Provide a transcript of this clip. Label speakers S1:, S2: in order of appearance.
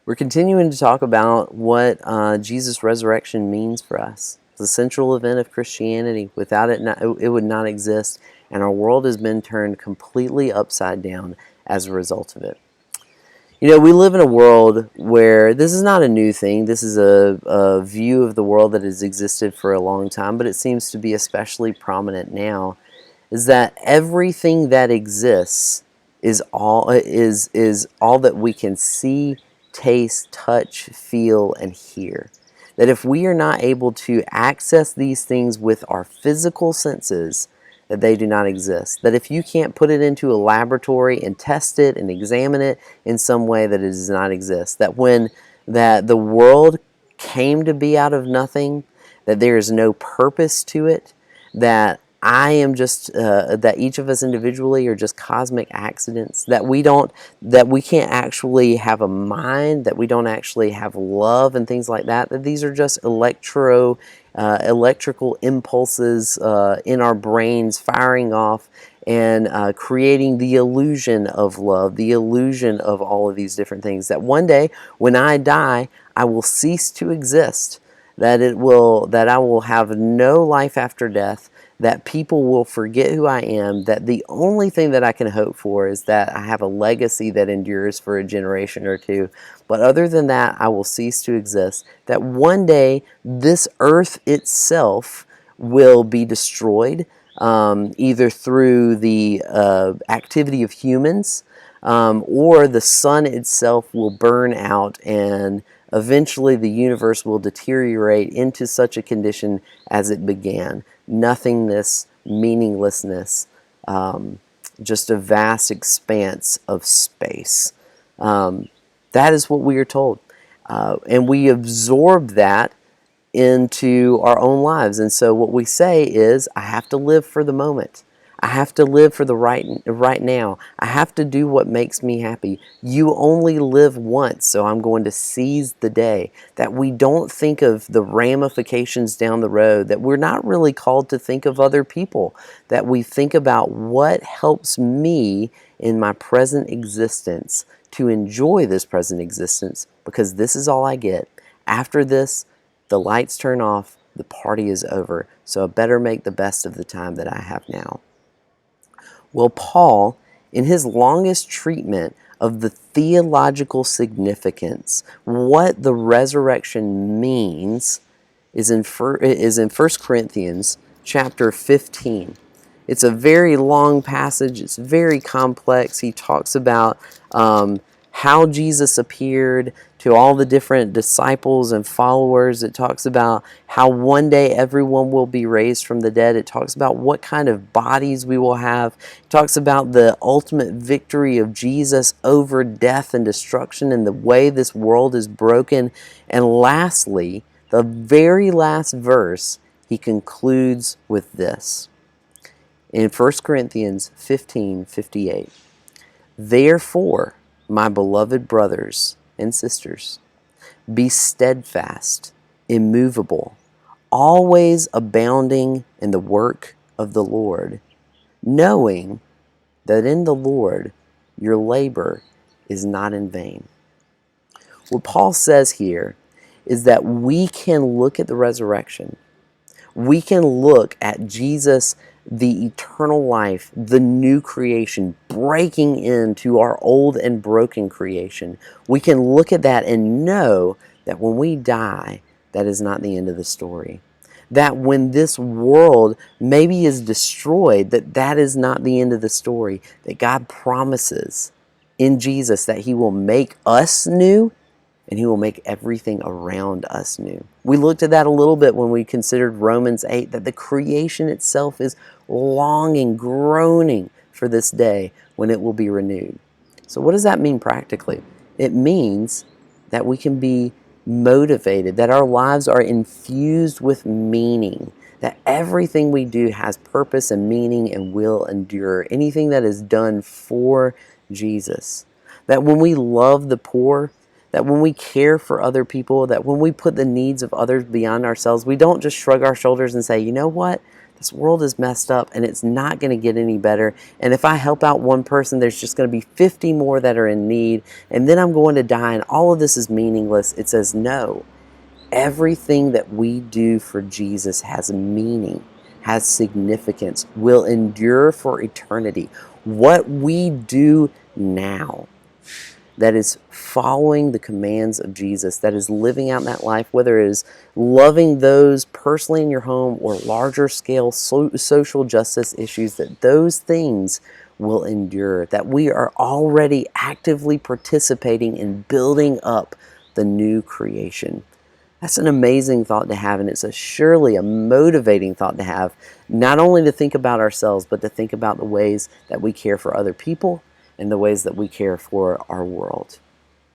S1: We're continuing to talk about what Jesus' resurrection means for us. It's the central event of Christianity. Without it, it would not exist, and our world has been turned completely upside down as a result of it. You know, we live in a world where this is not a new thing. This is a view of the world that has existed for a long time, but it seems to be especially prominent now, is that everything that exists is all that we can see, taste, touch, feel, and hear. That if we are not able to access these things with our physical senses, that they do not exist. That if you can't put it into a laboratory and test it and examine it in some way, that it does not exist. That the world came to be out of nothing, that there is no purpose to it, that I am just that each of us individually are just cosmic accidents, that we can't actually have a mind, that we don't actually have love and things like that, that these are just electrical impulses in our brains firing off and creating the illusion of love, the illusion of all of these different things, that one day when I die, I will cease to exist, that I will have no life after death, that people will forget who I am, that the only thing that I can hope for is that I have a legacy that endures for a generation or two. But other than that, I will cease to exist. That one day, this earth itself will be destroyed, either through the activity of humans, or the sun itself will burn out, and eventually the universe will deteriorate into such a condition as it began. Nothingness, meaninglessness, just a vast expanse of space. That is what we are told. And we absorb that into our own lives. And so what we say is, I have to live for the moment. I have to live for the right now. I have to do what makes me happy. You only live once, so I'm going to seize the day. That we don't think of the ramifications down the road, that we're not really called to think of other people, that we think about what helps me in my present existence to enjoy this present existence, because this is all I get. After this, the lights turn off, the party is over, so I better make the best of the time that I have now. Well, Paul, in his longest treatment of the theological significance, what the resurrection means, is in 1 Corinthians chapter 15. It's a very long passage. It's very complex. He talks about how Jesus appeared to all the different disciples and followers. It talks about how one day everyone will be raised from the dead. It talks about what kind of bodies we will have. It talks about the ultimate victory of Jesus over death and destruction and the way this world is broken. And lastly, the very last verse, he concludes with this. In 1 Corinthians 15:58, therefore, my beloved brothers and sisters, be steadfast, immovable, always abounding in the work of the Lord, knowing that in the Lord your labor is not in vain. What Paul says here is that we can look at the resurrection. We can look at Jesus, the eternal life, the new creation, breaking into our old and broken creation. We can look at that and know that when we die, that is not the end of the story. That when this world maybe is destroyed, that is not the end of the story. That God promises in Jesus that He will make us new, and He will make everything around us new. We looked at that a little bit when we considered Romans 8, that the creation itself is longing, groaning for this day when it will be renewed. So what does that mean practically? It means that we can be motivated, that our lives are infused with meaning, that everything we do has purpose and meaning and will endure, anything that is done for Jesus. That when we love the poor, that when we care for other people, that when we put the needs of others beyond ourselves, we don't just shrug our shoulders and say, you know what, this world is messed up and it's not going to get any better. And if I help out one person, there's just going to be 50 more that are in need. And then I'm going to die and all of this is meaningless. It says, no, everything that we do for Jesus has meaning, has significance, will endure for eternity. What we do now that is following the commands of Jesus, that is living out that life, whether it is loving those personally in your home or larger scale social justice issues, that those things will endure, that we are already actively participating in building up the new creation. That's an amazing thought to have, and it's surely a motivating thought to have, not only to think about ourselves, but to think about the ways that we care for other people and the ways that we care for our world.